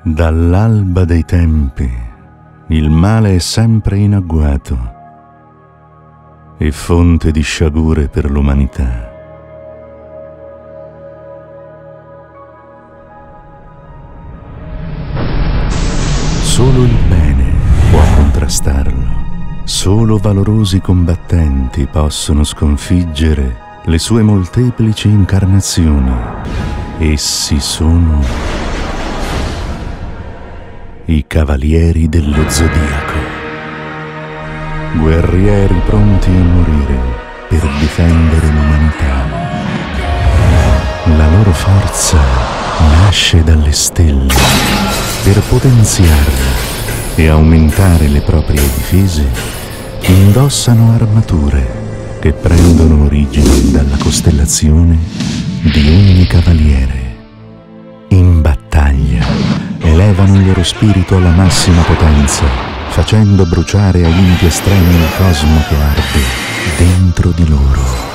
Dall'alba dei tempi il male è sempre in agguato e fonte di sciagure per l'umanità. Solo il bene può contrastarlo. Solo valorosi combattenti possono sconfiggere le sue molteplici incarnazioni. Essi sono i Cavalieri dello Zodiaco. Guerrieri pronti a morire per difendere l'umanità. La loro forza nasce dalle stelle. Per potenziarla e aumentare le proprie difese, indossano armature che prendono origine dalla costellazione di ogni cavaliere. In battaglia elevano il loro spirito alla massima potenza, facendo bruciare ai limiti estremi il cosmo che arde dentro di loro.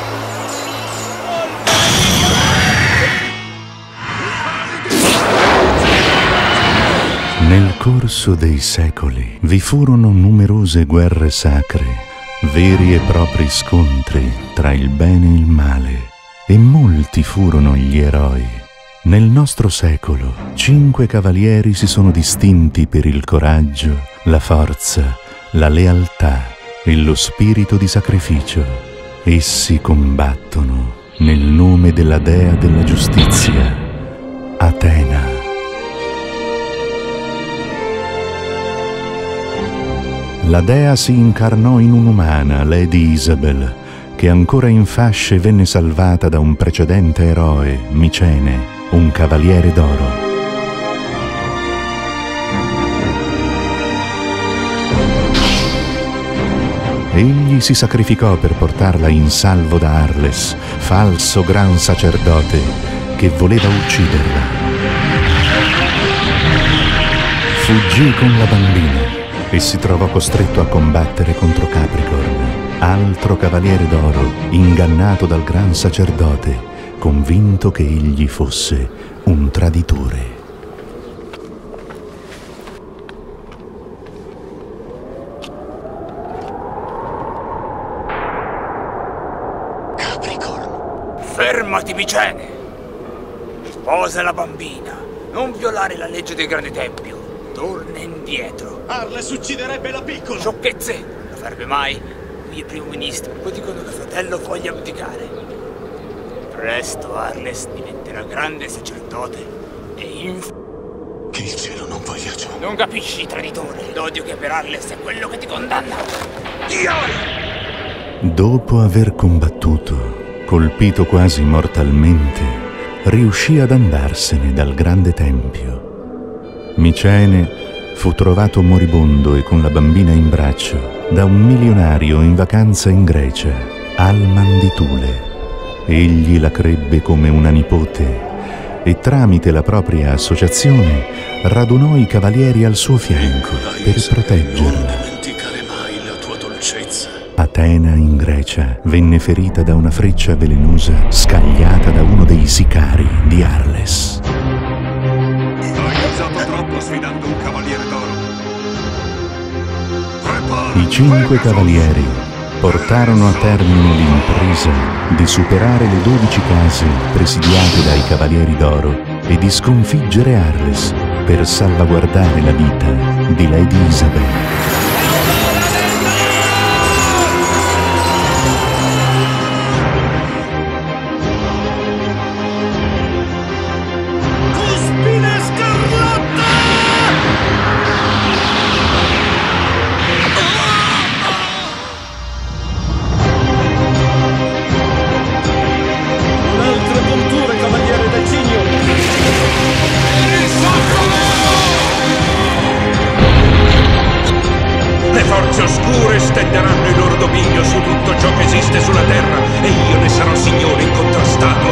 Nel corso dei secoli vi furono numerose guerre sacre, veri e propri scontri tra il bene e il male, e molti furono gli eroi. Nel nostro secolo 5 cavalieri si sono distinti per il coraggio, la forza, la lealtà e lo spirito di sacrificio. Essi combattono nel nome della dea della giustizia, Atena. La dea si incarnò in un'umana, Lady Isabel, che ancora in fasce venne salvata da un precedente eroe, Micene, un cavaliere d'oro. Egli si sacrificò per portarla in salvo da Arles, falso gran sacerdote che voleva ucciderla. Fuggì con la bambina e si trovò costretto a combattere contro Capricorn, altro cavaliere d'oro ingannato dal gran sacerdote, convinto che egli fosse un traditore. Capricorn! Fermati, Micene! Sposa la bambina, non violare la legge del grande tempio. Torna indietro. Arles ucciderebbe la piccola! Sciocchezze! Lo farebbe mai? Qui è primo ministro, poi dicono che fratello voglia abdicare. Presto Arles diventerà grande sacerdote e Che il cielo non voglia ciò. Non capisci, traditore? L'odio che per Arles è quello che ti condanna. Dopo aver combattuto, colpito quasi mortalmente, riuscì ad andarsene dal grande tempio. Micene fu trovato moribondo e con la bambina in braccio da un milionario in vacanza in Grecia, Alman di Thule. Egli la crebbe come una nipote e tramite la propria associazione radunò i cavalieri al suo fianco per proteggerla. Non dimenticare mai la tua dolcezza. Atena in Grecia venne ferita da una freccia velenosa scagliata da uno dei sicari di Arles. Sfidando un cavaliere d'oro. I 5 cavalieri portarono a termine l'impresa di superare le 12 case presidiate dai cavalieri d'oro e di sconfiggere Arles per salvaguardare la vita di Lady Isabel. Oscure stenderanno il loro dominio su tutto ciò che esiste sulla terra e io ne sarò signore incontrastato.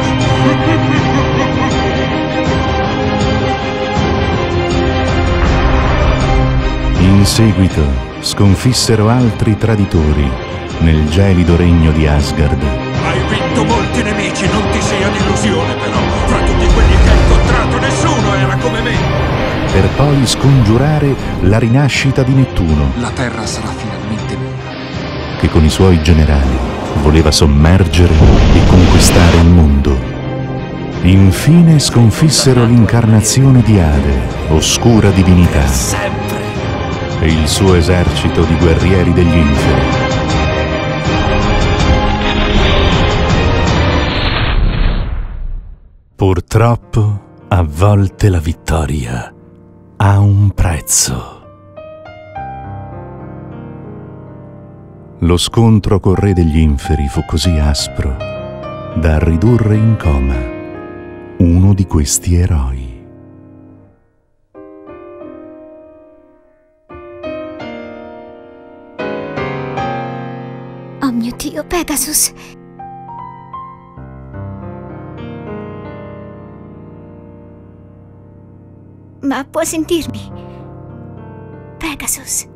In seguito sconfissero altri traditori nel gelido regno di Asgard. Hai vinto molti nemici, non ti sia d'illusione però. Fra tutti quelli che hai incontrato nessuno era come me. per poi scongiurare la rinascita di Nettuno, La Terra sarà finalmente mia. che con i suoi generali voleva sommergere e conquistare il mondo. Infine sconfissero l'incarnazione di Ade, oscura divinità, e il suo esercito di guerrieri degli inferi. Purtroppo, a volte la vittoria ha un prezzo. Lo scontro col re degli inferi fu così aspro da ridurre in coma uno di questi eroi. Oh mio Dio, Pegasus! Ma può sentirmi? Pegasus.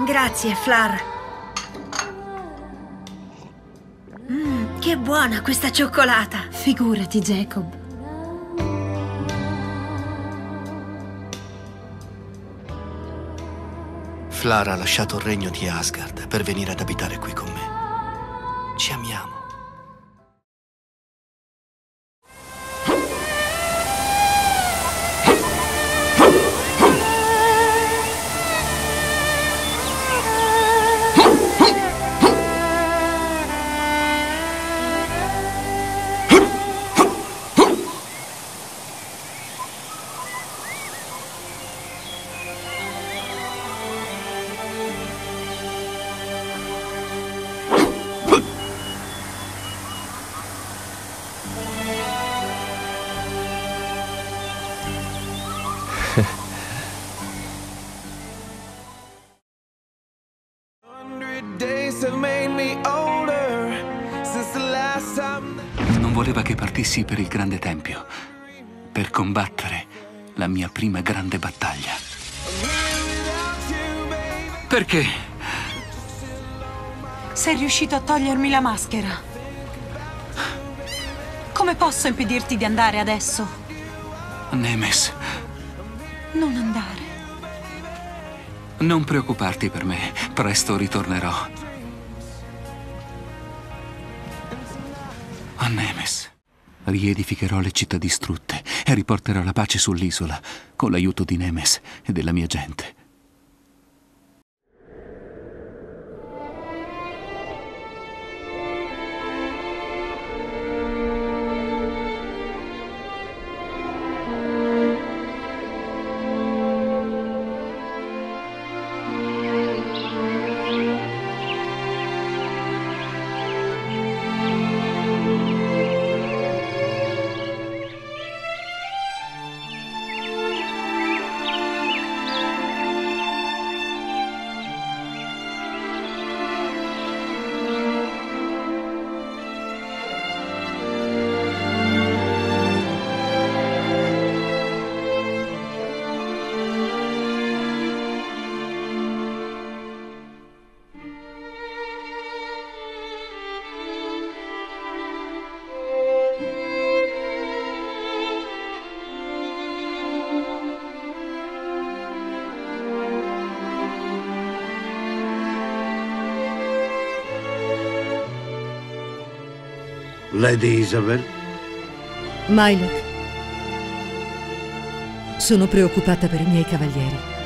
Grazie, Flar. Che buona questa cioccolata! Figurati, Jacob. Flar ha lasciato il regno di Asgard per venire ad abitare qui con me. Ci amiamo. Non voleva che partissi per il grande tempio, per combattere la mia prima grande battaglia. Perché? Sei riuscito a togliermi la maschera. Come posso impedirti di andare adesso? Nemes, Non andare. non preoccuparti per me, presto ritornerò. A Nemes. Riedificherò le città distrutte e riporterò la pace sull'isola con l'aiuto di Nemes e della mia gente. Lady Isabel? Mylok. Sono preoccupata per i miei cavalieri.